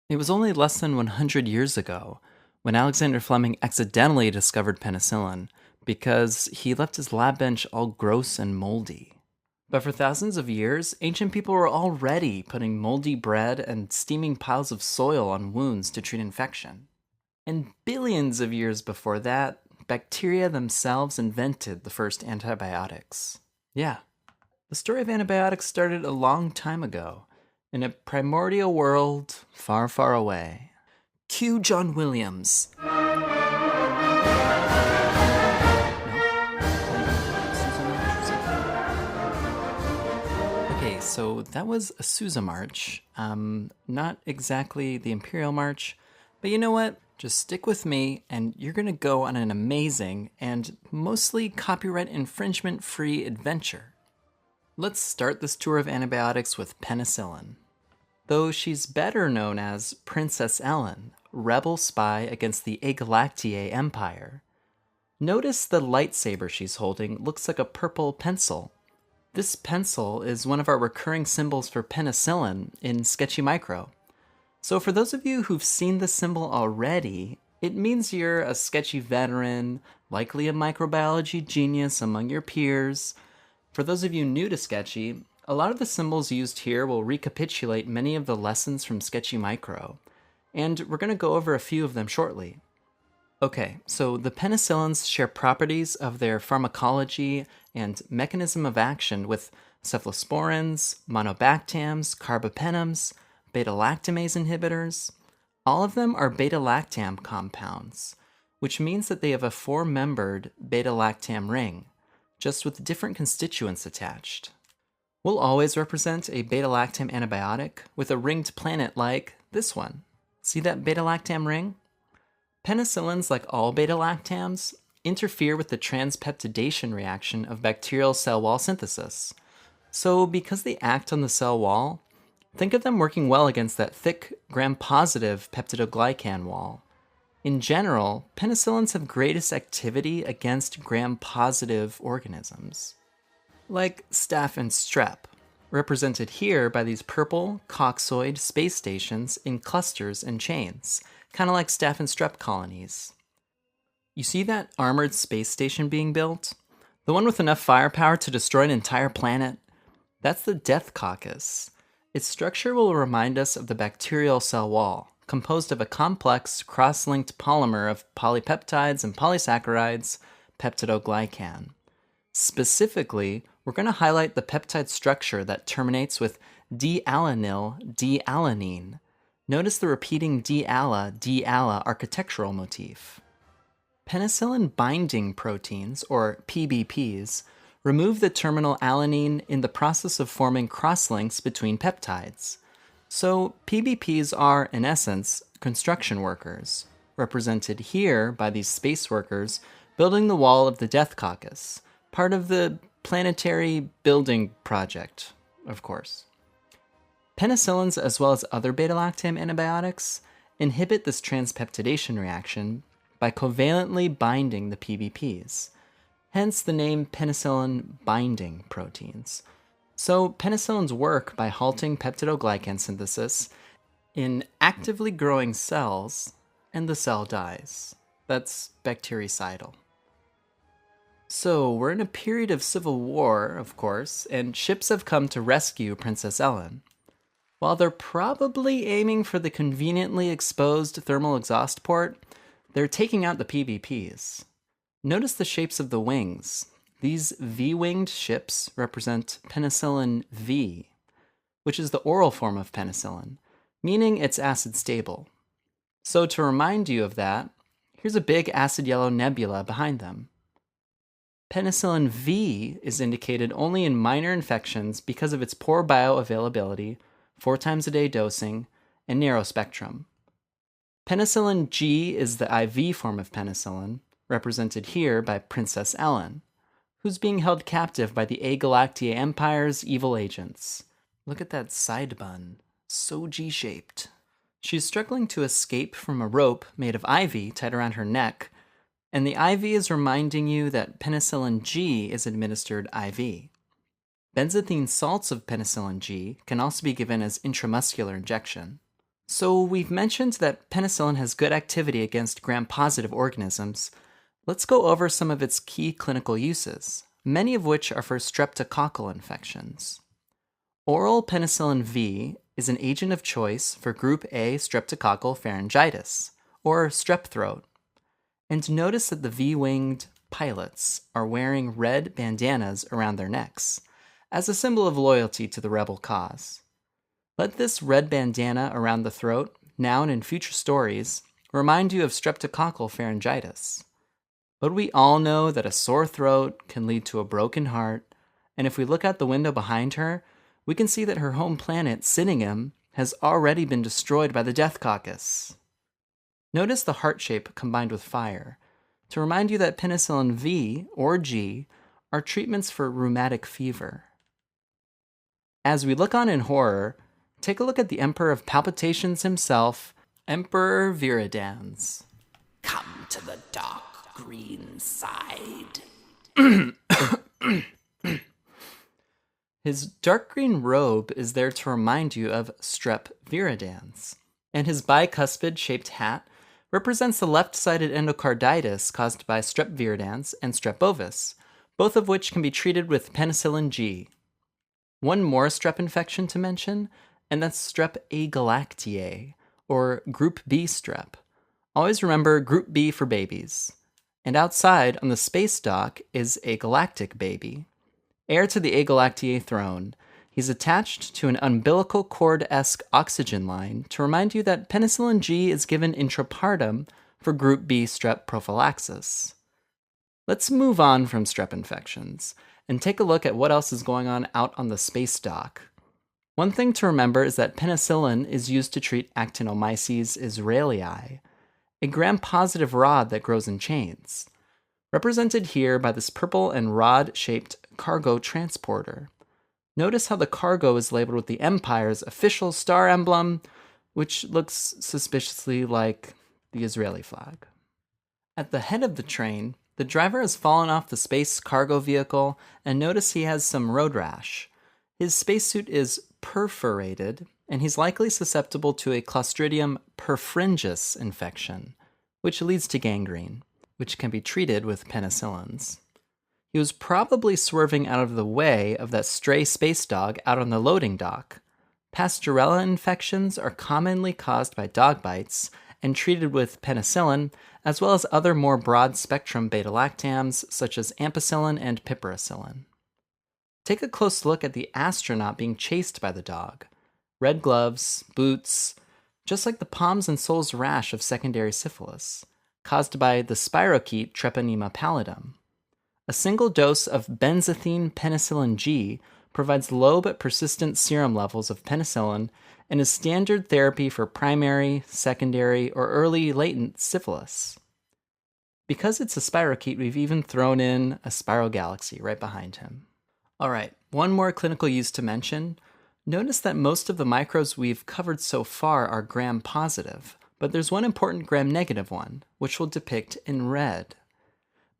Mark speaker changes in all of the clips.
Speaker 1: It was only less than 100 years ago when Alexander Fleming accidentally discovered penicillin because he left his lab bench all gross and moldy. But for thousands of years, ancient people were already putting moldy bread and steaming piles of soil on wounds to treat infection. And billions of years before that, bacteria themselves invented the first antibiotics. Yeah, the story of antibiotics started a long time ago, in a primordial world far, far away. Cue John Williams. Okay, so that was a Sousa March. Not exactly the Imperial March, but you know what? Just stick with me, and you're gonna go on an amazing and mostly copyright infringement-free adventure. Let's start this tour of antibiotics with penicillin. Though she's better known as Princess Ellen, rebel spy against the Agalactiae Empire. Notice the lightsaber she's holding looks like a purple pencil. This pencil is one of our recurring symbols for penicillin in Sketchy Micro. So for those of you who've seen this symbol already, it means you're a sketchy veteran, likely a microbiology genius among your peers. For those of you new to Sketchy, a lot of the symbols used here will recapitulate many of the lessons from Sketchy Micro, and we're going to go over a few of them shortly. Okay, so the penicillins share properties of their pharmacology and mechanism of action with cephalosporins, monobactams, carbapenems, beta-lactamase inhibitors. All of them are beta-lactam compounds, which means that they have a four-membered beta-lactam ring, just with different constituents attached. We'll always represent a beta-lactam antibiotic with a ringed planet like this one. See that beta-lactam ring? Penicillins, like all beta-lactams, interfere with the transpeptidation reaction of bacterial cell wall synthesis. So because they act on the cell wall, think of them working well against that thick gram-positive peptidoglycan wall. In general, penicillins have greatest activity against gram-positive organisms, like staph and strep, represented here by these purple coxoid space stations in clusters and chains, kind of like staph and strep colonies. You see that armored space station being built? The one with enough firepower to destroy an entire planet? That's the death coccus. Its structure will remind us of the bacterial cell wall, composed of a complex cross-linked polymer of polypeptides and polysaccharides, peptidoglycan. Specifically, we're going to highlight the peptide structure that terminates with D-alanil, D-alanine. Notice the repeating D-ala architectural motif. Penicillin binding proteins, or PBPs, remove the terminal alanine in the process of forming crosslinks between peptides. So PBPs are, in essence, construction workers, represented here by these space workers building the wall of the death coccus, part of the planetary building project, of course. Penicillins, as well as other beta-lactam antibiotics, inhibit this transpeptidation reaction by covalently binding the PBPs, hence the name penicillin binding proteins. So penicillins work by halting peptidoglycan synthesis in actively growing cells, and the cell dies. That's bactericidal. So we're in a period of civil war, of course, and ships have come to rescue Princess Ellen. While they're probably aiming for the conveniently exposed thermal exhaust port, they're taking out the PBPs. Notice the shapes of the wings. These V-winged ships represent penicillin V, which is the oral form of penicillin, meaning it's acid stable. So to remind you of that, here's a big acid yellow nebula behind them. Penicillin V is indicated only in minor infections because of its poor bioavailability, 4 times a day dosing, and narrow spectrum. Penicillin G is the IV form of penicillin, represented here by Princess Ellen, who's being held captive by the Agalactiae Empire's evil agents. Look at that side bun, so G-shaped. She's struggling to escape from a rope made of ivy tied around her neck, and the IV is reminding you that penicillin G is administered IV. Benzathine salts of penicillin G can also be given as intramuscular injection. So we've mentioned that penicillin has good activity against gram-positive organisms. Let's go over some of its key clinical uses, many of which are for streptococcal infections. Oral penicillin V is an agent of choice for group A streptococcal pharyngitis, or strep throat. And notice that the V-winged pilots are wearing red bandanas around their necks, as a symbol of loyalty to the rebel cause. Let this red bandana around the throat, now and in future stories, remind you of streptococcal pharyngitis. But we all know that a sore throat can lead to a broken heart, and if we look out the window behind her, we can see that her home planet, Sinningham, has already been destroyed by the Death Caucus. Notice the heart shape combined with fire, to remind you that penicillin V or G are treatments for rheumatic fever. As we look on in horror, take a look at the Emperor of Palpitations himself, Emperor Viridans.
Speaker 2: Come to the dark green side.
Speaker 1: His dark green robe is there to remind you of Strep Viridans, and his bicuspid-shaped hat represents the left-sided endocarditis caused by Strep Viridans and Strep bovis, both of which can be treated with penicillin G. One more strep infection to mention, and that's Strep agalactiae, or Group B strep. Always remember Group B for babies. And outside on the space dock is a galactic baby. Heir to the Agalactiae throne, he's attached to an umbilical cord-esque oxygen line to remind you that penicillin G is given intrapartum for Group B strep prophylaxis. Let's move on from strep infections and take a look at what else is going on out on the space dock. One thing to remember is that penicillin is used to treat Actinomyces israelii, a gram-positive rod that grows in chains, represented here by this purple and rod-shaped cargo transporter. Notice how the cargo is labeled with the Empire's official star emblem, which looks suspiciously like the Israeli flag. At the head of the train, the driver has fallen off the space cargo vehicle, and notice he has some road rash. His spacesuit is perforated, and he's likely susceptible to a Clostridium perfringens infection, which leads to gangrene, which can be treated with penicillins. He was probably swerving out of the way of that stray space dog out on the loading dock. Pasteurella infections are commonly caused by dog bites and treated with penicillin, as well as other more broad-spectrum beta-lactams such as ampicillin and piperacillin. Take a close look at the astronaut being chased by the dog. Red gloves, boots, just like the palms and soles rash of secondary syphilis, caused by the spirochete Treponema pallidum. A single dose of benzathine penicillin G provides low but persistent serum levels of penicillin and is standard therapy for primary, secondary, or early latent syphilis. Because it's a spirochete, we've even thrown in a spiral galaxy right behind him. All right, one more clinical use to mention. Notice that most of the microbes we've covered so far are gram-positive, but there's one important gram-negative one, which we'll depict in red.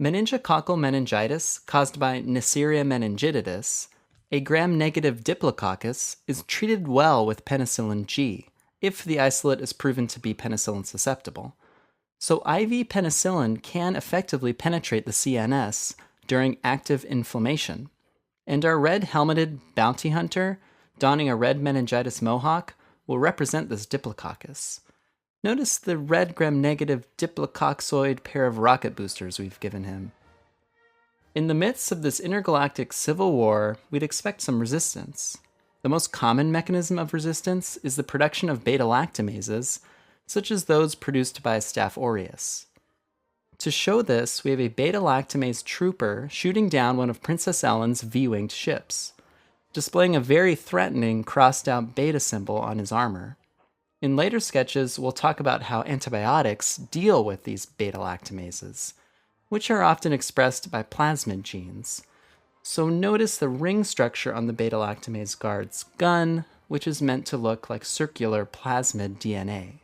Speaker 1: Meningococcal meningitis, caused by Neisseria meningitidis, a gram-negative diplococcus, is treated well with penicillin G, if the isolate is proven to be penicillin susceptible. So IV penicillin can effectively penetrate the CNS during active inflammation. And our red helmeted bounty hunter, donning a red meningitis mohawk, will represent this diplococcus. Notice the red gram-negative diplococcoid pair of rocket boosters we've given him. In the midst of this intergalactic civil war, we'd expect some resistance. The most common mechanism of resistance is the production of beta-lactamases, such as those produced by Staph aureus. To show this, we have a beta-lactamase trooper shooting down one of Princess Ellen's V-winged ships, displaying a very threatening crossed-out beta symbol on his armor. In later sketches, we'll talk about how antibiotics deal with these beta-lactamases, which are often expressed by plasmid genes. So notice the ring structure on the beta-lactamase guard's gun, which is meant to look like circular plasmid DNA.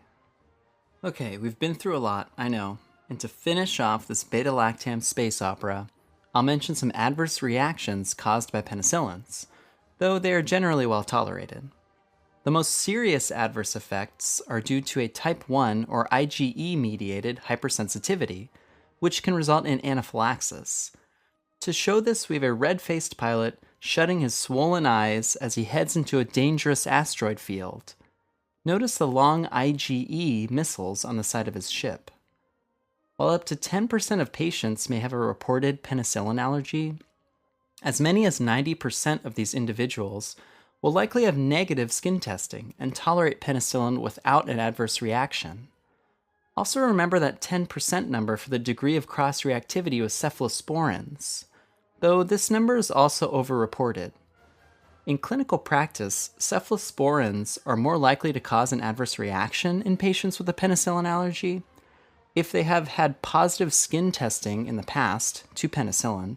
Speaker 1: Okay, we've been through a lot, I know. And to finish off this beta-lactam space opera, I'll mention some adverse reactions caused by penicillins, though they are generally well tolerated. The most serious adverse effects are due to a type 1 or IgE-mediated hypersensitivity, which can result in anaphylaxis. To show this, we have a red-faced pilot shutting his swollen eyes as he heads into a dangerous asteroid field. Notice the long IgE missiles on the side of his ship. While up to 10% of patients may have a reported penicillin allergy, as many as 90% of these individuals will likely have negative skin testing and tolerate penicillin without an adverse reaction. Also remember that 10% number for the degree of cross-reactivity with cephalosporins, though this number is also overreported. In clinical practice, cephalosporins are more likely to cause an adverse reaction in patients with a penicillin allergy if they have had positive skin testing in the past to penicillin,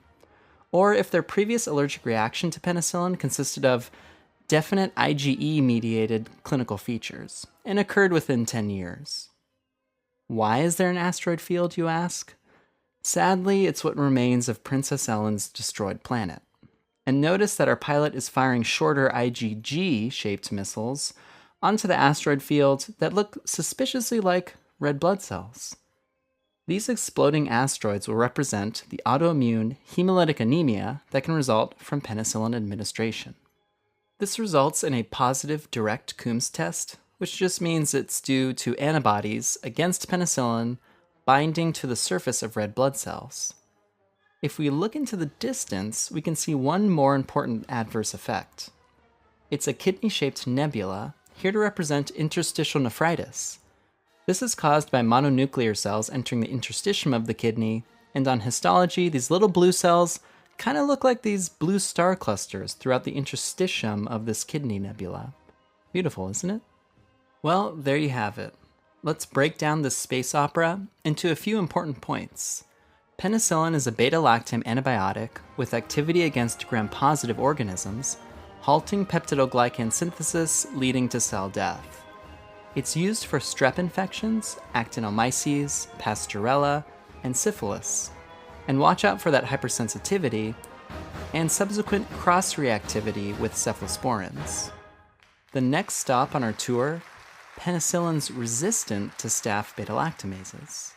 Speaker 1: or if their previous allergic reaction to penicillin consisted of definite IgE-mediated clinical features and occurred within 10 years. Why is there an asteroid field, you ask? Sadly, it's what remains of Princess Ellen's destroyed planet. And notice that our pilot is firing shorter IgG-shaped missiles onto the asteroid field that look suspiciously like red blood cells. These exploding asteroids will represent the autoimmune hemolytic anemia that can result from penicillin administration. This results in a positive direct Coombs test, which just means it's due to antibodies against penicillin binding to the surface of red blood cells. If we look into the distance, we can see one more important adverse effect. It's a kidney-shaped nebula, here to represent interstitial nephritis. This is caused by mononuclear cells entering the interstitium of the kidney, and on histology, these little blue cells kind of look like these blue star clusters throughout the interstitium of this kidney nebula. Beautiful, isn't it? Well, there you have it. Let's break down this space opera into a few important points. Penicillin is a beta-lactam antibiotic with activity against gram-positive organisms, halting peptidoglycan synthesis, leading to cell death. It's used for strep infections, actinomyces, pasteurella, and syphilis. And watch out for that hypersensitivity and subsequent cross-reactivity with cephalosporins. The next stop on our tour, penicillin's resistant to staph beta-lactamases.